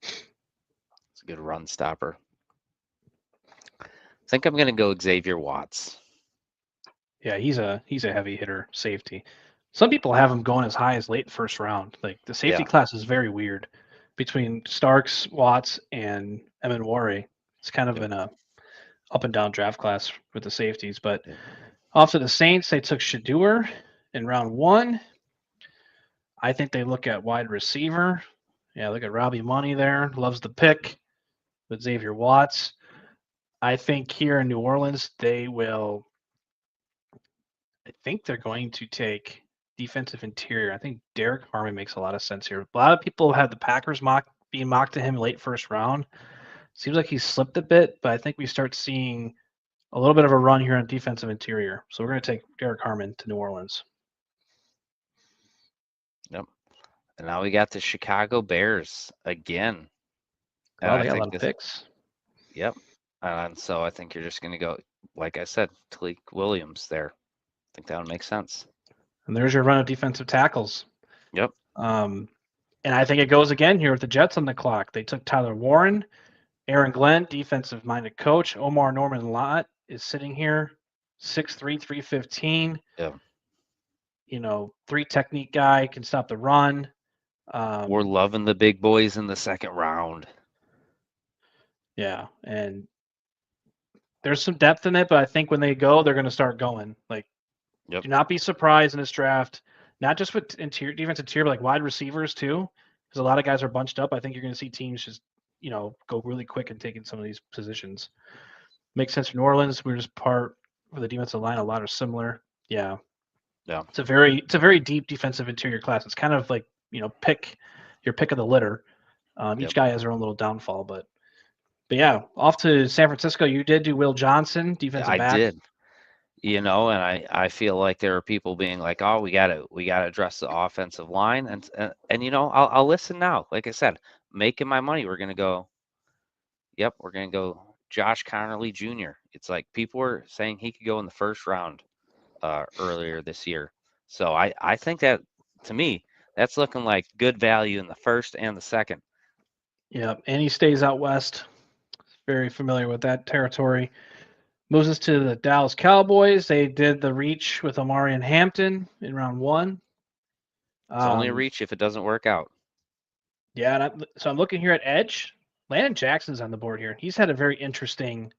It's a good run stopper. I think I'm going to go Xavier Watts. Yeah, he's a heavy hitter safety. Some people have him going as high as late first round. Like the safety Yeah. class is very weird between Starks, Watts, and Emenwari. It's kind of Yep. in a up and down draft class with the safeties. But Yep. off to the Saints, they took Shadeur in round 1. I think they look at wide receiver. Yeah, look at Robbie Money there. Loves the pick with Xavier Watts. I think here in New Orleans, I think they're going to take defensive interior. I think Derek Harmon makes a lot of sense here. A lot of people have the Packers being mocked to him late first round. Seems like he's slipped a bit, but I think we start seeing a little bit of a run here on defensive interior. So we're going to take Derek Harmon to New Orleans. Yep. And now we got the Chicago Bears again. And Oh, I they got a think lot of picks. Yep. And so I think you're just going to go, like I said, Talik Williams there. I think that would make sense. And there's your run of defensive tackles. Yep. And I think it goes again here with the Jets on the clock. They took Tyler Warren, Aaron Glenn, defensive-minded coach. Omar Norman Lott is sitting here, 6'3", 315. Yeah. 3 technique guy, can stop the run. We're loving the big boys in the second round. Yeah, and there's some depth in it, but I think when they go, they're going to start going. Like, Yep. do not be surprised in this draft, not just with defense interior, but like wide receivers too, because a lot of guys are bunched up. I think you're going to see teams just, go really quick and taking some of these positions. Makes sense for New Orleans. We're just part for the defensive line. A lot are similar. Yeah. Yeah. It's a very deep defensive interior class. It's kind of like, pick your pick of the litter. Each guy has their own little downfall, but yeah, off to San Francisco. You did do Will Johnson, defensive I back. did. And I feel like there are people being like, oh, we gotta address the offensive line, and I'll listen now. Like I said, making my money. We're gonna go. Yep, we're gonna go Josh Connerly Jr. It's like people were saying he could go in the first round earlier this year. So I think that, to me, that's looking like good value in the first and the second. Yeah, and he stays out west. Very familiar with that territory. Moves us to the Dallas Cowboys. They did the reach with Omarion Hampton in round 1. It's only a reach if it doesn't work out. Yeah, so I'm looking here at edge. Landon Jackson's on the board here. He's had a very interesting.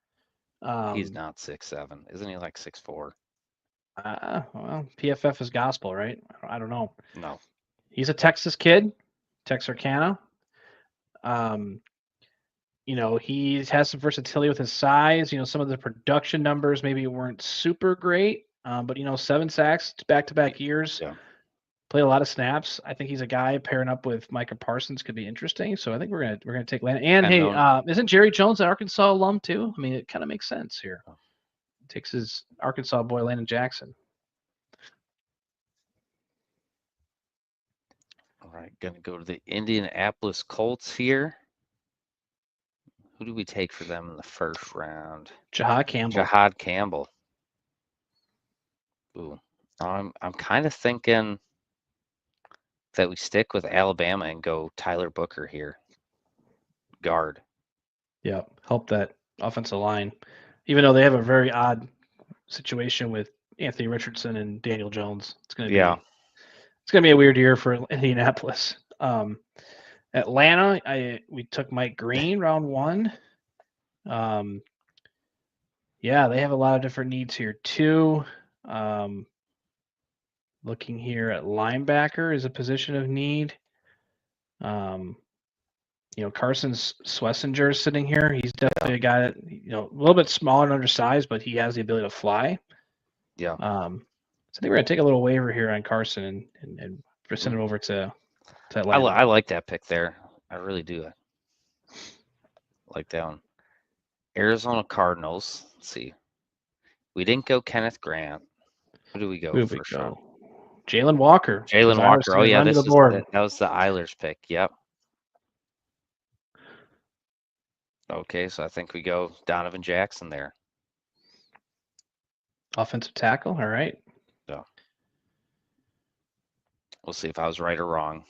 He's not 6'7", isn't he? Like 6'4". Well, PFF is gospel, right? I don't know. No. He's a Texas kid, Texarkana. He has some versatility with his size. Some of the production numbers maybe weren't super great, but 7 sacks back-to-back years. Yeah. Played a lot of snaps. I think he's a guy pairing up with Micah Parsons could be interesting. So I think we're gonna take Landon. And hey, isn't Jerry Jones an Arkansas alum too? I mean, it kind of makes sense here. Takes his Arkansas boy Landon Jackson. All right, gonna go to the Indianapolis Colts here. Who do we take for them in the first round? Jahad Campbell. Ooh, I'm kind of thinking that we stick with Alabama and go Tyler Booker here. Guard. Yeah, help that offensive line. Even though they have a very odd situation with Anthony Richardson and Daniel Jones. It's gonna be a weird year for Indianapolis. Atlanta, we took Mike Green round 1. Yeah, they have a lot of different needs here too. Looking here at linebacker is a position of need. Carson Schlesinger is sitting here. He's definitely a guy that, a little bit smaller and undersized, but he has the ability to fly. Yeah. So I think we're gonna take a little waiver here on Carson and send it over to Atlanta. I like that pick there. I really do. Like that one. Arizona Cardinals. Let's see. We didn't go Kenneth Grant. Who do we go first round? Jalen Walker. Jalen Walker. Oh yeah, that was the Eilers pick. Yep. Okay, so I think we go Donovan Jackson there. Offensive tackle. All right. Yeah. We'll see if I was right or wrong.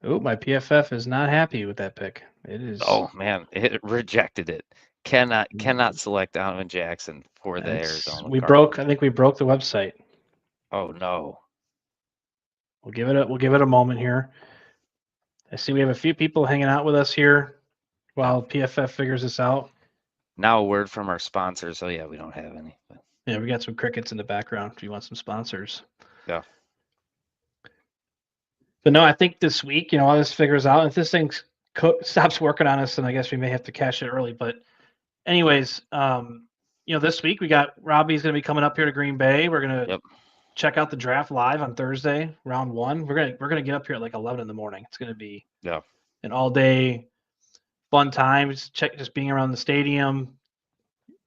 Oh, my PFF is not happy with that pick. It is. Oh man, it rejected it. Cannot select Donovan Jackson for the Arizona Cardinals. I think we broke the website. Oh no. We'll give it a moment here. I see we have a few people hanging out with us here while PFF figures this out. Now a word from our sponsors. Oh yeah, we don't have any. But... Yeah, we got some crickets in the background. If you want some sponsors. Yeah. But no, I think this week, all this figures out. If this thing stops working on us, then I guess we may have to cash it early. But anyways, this week we got Robbie's going to be coming up here to Green Bay. We're going to check out the draft live on Thursday, round 1. We're gonna get up here at like 11 in the morning. It's going to be an all day fun time. Just being around the stadium,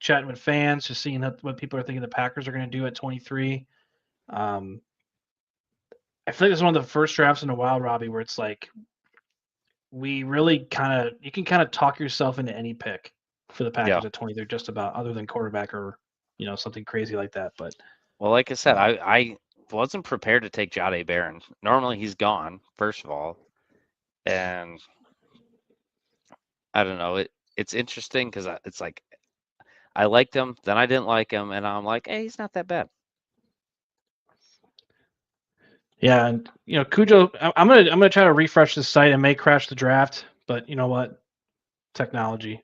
chatting with fans, just seeing what people are thinking the Packers are going to do at 23. I feel like this is one of the first drafts in a while, Robbie, where it's like we really you can kind of talk yourself into any pick for the Packers at 20. They're just about, other than quarterback or something crazy like that. But well, like I said, I wasn't prepared to take Jahdae Barron. Normally he's gone, first of all, and I don't know. It's interesting because it's like I liked him, then I didn't like him, and I'm like, hey, he's not that bad. Yeah, and Cujo, I'm gonna try to refresh the site. and may crash the draft, but you know what? Technology.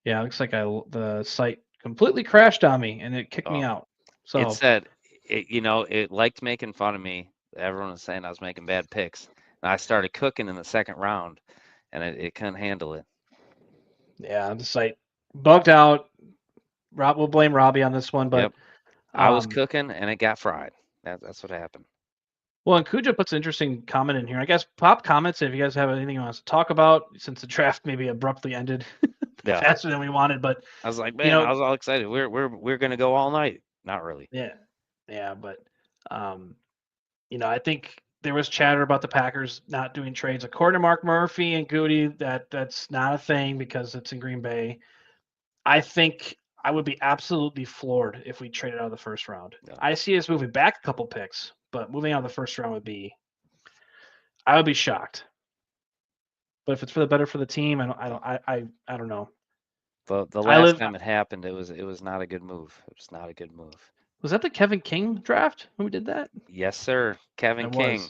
Yeah, it looks like the site completely crashed on me and it kicked me out. So it said, it liked making fun of me. Everyone was saying I was making bad picks, and I started cooking in the second round, and it couldn't handle it. Yeah, the site bugged out. We'll blame Robbie on this one, but I was cooking and it got fried. That's what happened. Well, and Cujo puts an interesting comment in here. I guess pop comments if you guys have anything you want us to talk about, since the draft maybe abruptly ended faster than we wanted. But I was like, man, I was all excited. We're gonna go all night. Not really. Yeah, but I think there was chatter about the Packers not doing trades. According to Mark Murphy and Goody, that's not a thing because it's in Green Bay. I think I would be absolutely floored if we traded out of the first round. I see us moving back a couple picks, but moving out of the first round I would be shocked. But if it's for the better for the team, I don't know. The last time it happened, it was not a good move. It was not a good move. Was that the Kevin King draft when we did that? Yes, sir. Kevin King.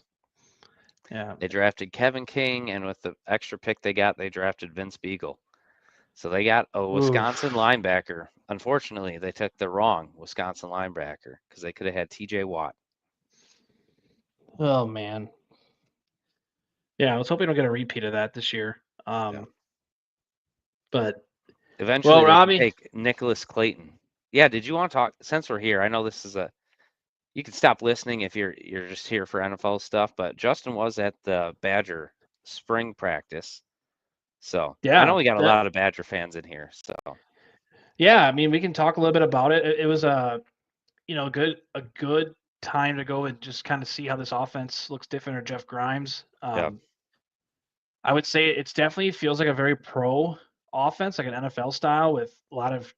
Yeah. They drafted Kevin King, and with the extra pick they got, they drafted Vince Beagle. So they got a Wisconsin linebacker. Unfortunately, they took the wrong Wisconsin linebacker because they could have had TJ Watt. Oh, man. Yeah, I was hoping we'll get a repeat of that this year. But eventually they can take Nicholas Clayton. Yeah, did you want to talk, since we're here, I know this is you can stop listening if you're just here for NFL stuff, but Justin was at the Badger spring practice. So I know we got a lot of Badger fans in here. So yeah, I mean, we can talk a little bit about it. It was a good time to go and just kind of see how this offense looks different, or Jeff Grimes. I would say it's definitely feels like a very pro offense, like an NFL style, with a lot of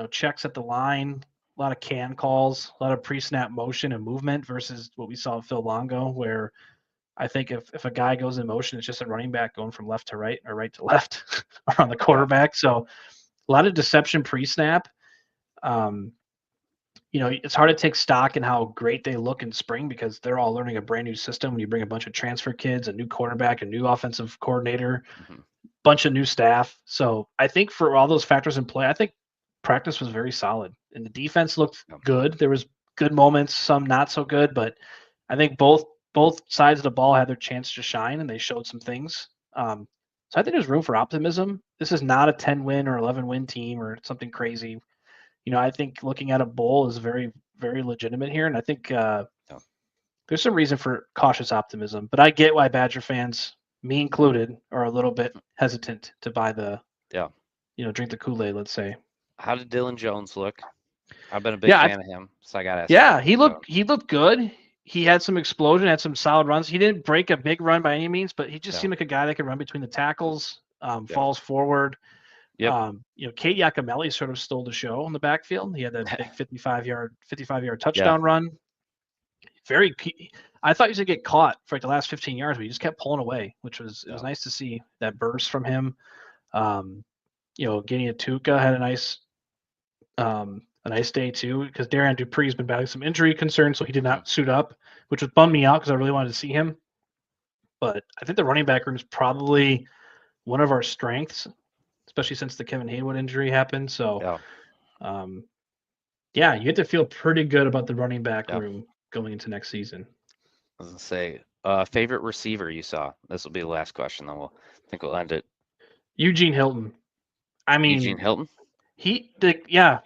checks at the line, a lot of can calls, a lot of pre-snap motion and movement versus what we saw with Phil Longo, where I think if a guy goes in motion, it's just a running back going from left to right or right to left around the quarterback. So a lot of deception pre-snap. It's hard to take stock in how great they look in spring because they're all learning a brand new system. When you bring a bunch of transfer kids, a new quarterback, a new offensive coordinator, bunch of new staff. So I think for all those factors in play, I think practice was very solid and the defense looked good. There was good moments, some not so good, but I think both sides of the ball had their chance to shine and they showed some things. So I think there's room for optimism. This is not a 10-win or 11-win team or something crazy. I think looking at a bowl is very, very legitimate here. And I think there's some reason for cautious optimism. But I get why Badger fans, me included, are a little bit hesitant to buy drink the Kool-Aid, let's say. How did Dylan Jones look? I've been a big fan of him, so I got to ask. Yeah, he looked good. He had some explosion, had some solid runs. He didn't break a big run by any means, but he just seemed like a guy that could run between the tackles, falls forward. Kate Yakimelli sort of stole the show in the backfield. He had that big 55-yard touchdown run. I thought he was gonna get caught for like the last 15 yards, but he just kept pulling away, which was nice to see that burst from him. Guinea Atuka had a nice day too, because Darian Dupree's been battling some injury concerns, so he did not suit up, which would bum me out because I really wanted to see him. But I think the running back room is probably one of our strengths, especially since the Kevin Haywood injury happened. So, yeah, you get to feel pretty good about the running back room going into next season. I was gonna say, favorite receiver you saw. This will be the last question, then we'll end it. Eugene Hilton. I mean, Eugene Hilton. He was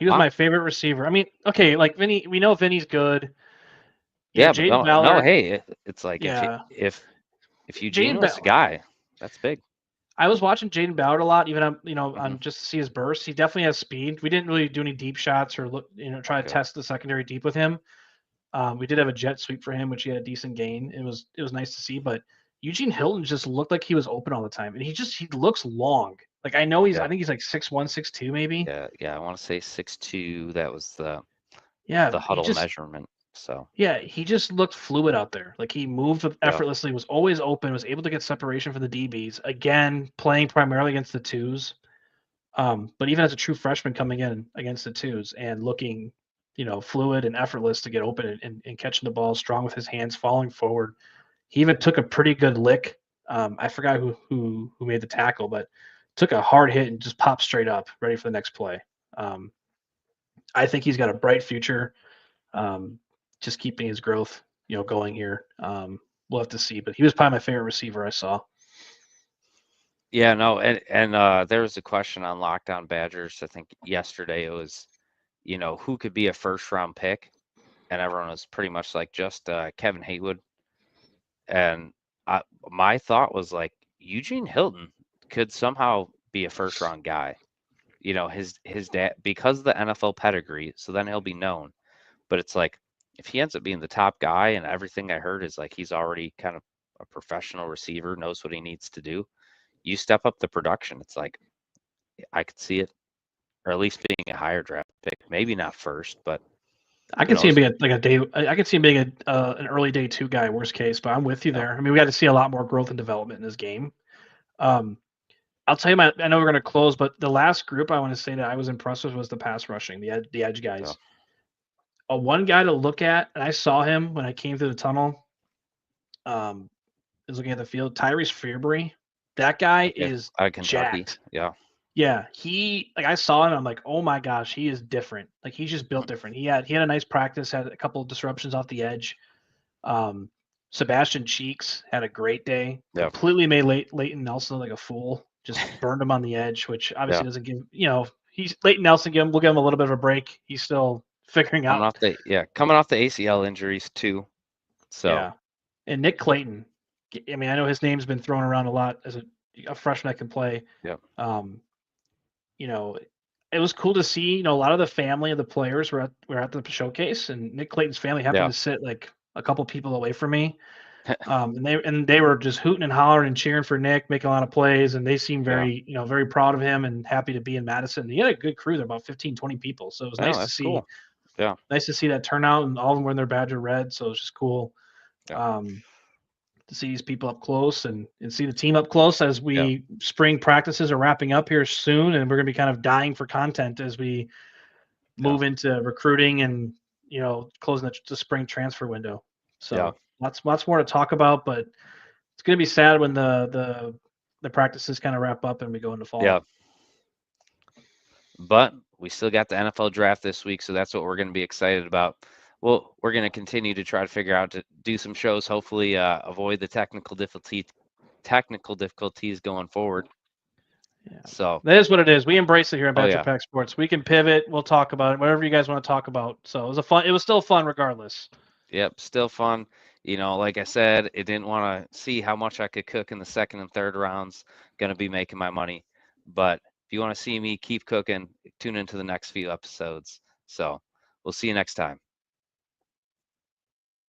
my favorite receiver. I mean, okay, like Vinny, we know Vinny's good. Yeah, but Jaden no, Ballard. hey, it's like Yeah, if Eugene was the guy, that's big. I was watching Jaden Ballard a lot, even on Mm-hmm. on just to see his burst. He definitely has speed. We didn't really do any deep shots or try to test the secondary deep with him. We did have a jet sweep for him, which he had a decent gain. It was nice to see, but Eugene Hilton just looked like he was open all the time, and he looks long. Like I know I think he's like 6'1", 6'2", maybe. Yeah, I want to say 6'2". That was the huddle measurement. So yeah, he just looked fluid out there. Like he moved effortlessly, was always open, was able to get separation from the DBs. Again, playing primarily against the twos. But even as a true freshman coming in against the twos and looking, fluid and effortless to get open and catching the ball, strong with his hands, falling forward. He even took a pretty good lick. I forgot who made the tackle, but took a hard hit and just popped straight up, ready for the next play. I think he's got a bright future. Just keeping his growth, going here. We'll have to see, but he was probably my favorite receiver I saw. Yeah, no, and there was a question on Locked On Badgers. I think yesterday it was, who could be a first round pick, and everyone was pretty much like just Kevin Haywood. And my thought was like Eugene Hilton could somehow be a first round guy. His dad, because of the NFL pedigree, so then he'll be known. But it's like if he ends up being the top guy, and everything I heard is like he's already kind of a professional receiver, knows what he needs to do. You step up the production, it's like I could see it, or at least being a higher draft pick. Maybe not first, but I could see him being like a day. I could see him being an early day two guy, worst case. But I'm with you there. I mean, we got to see a lot more growth and development in this game. I'll tell you, I know we're going to close, but the last group I want to say that I was impressed with was the pass rushing, the edge guys. One guy to look at, and I saw him when I came through the tunnel. Is looking at the field. Tyrese Fearbury, that guy is out of Kentucky. jacked. Yeah, he I saw him. I'm like, oh my gosh, he is different. Like he's just built different. He had a nice practice, had a couple of disruptions off the edge. Sebastian Cheeks had a great day. Completely made Leighton Nelson look like a fool. Just burned him on the edge, which obviously doesn't give he's Leighton Nelson. We'll give him a little bit of a break. He's still figuring out. Coming off the ACL injuries too. So yeah, and Nick Clayton. I mean, I know his name's been thrown around a lot as a freshman that can play. Yeah. It was cool to see. A lot of the family of the players were at the showcase, and Nick Clayton's family happened to sit like a couple people away from me. And they were just hooting and hollering and cheering for Nick, making a lot of plays, and they seemed very very proud of him and happy to be in Madison. He had a good crew there, about 15, 20 people. So it was nice to see. Cool. Yeah. Nice to see that turnout, and all of them were in their Badger red. So it was just cool. Yeah. To see these people up close and see the team up close as spring practices are wrapping up here soon, and we're going to be kind of dying for content as we move into recruiting and closing the spring transfer window. So lots more to talk about, but it's going to be sad when the practices kind of wrap up and we go into fall. Yeah. But we still got the NFL draft this week, so that's what we're going to be excited about. Well, we're going to continue to try to figure out to do some shows, hopefully avoid the technical difficulties going forward. Yeah. So that is what it is. We embrace it here at Badger Pack Sports. We can pivot. We'll talk about it, whatever you guys want to talk about. So it was still fun regardless. Yep, still fun. Like I said, I didn't want to see how much I could cook in the second and third rounds. Going to be making my money. But if you want to see me keep cooking, tune into the next few episodes. So we'll see you next time.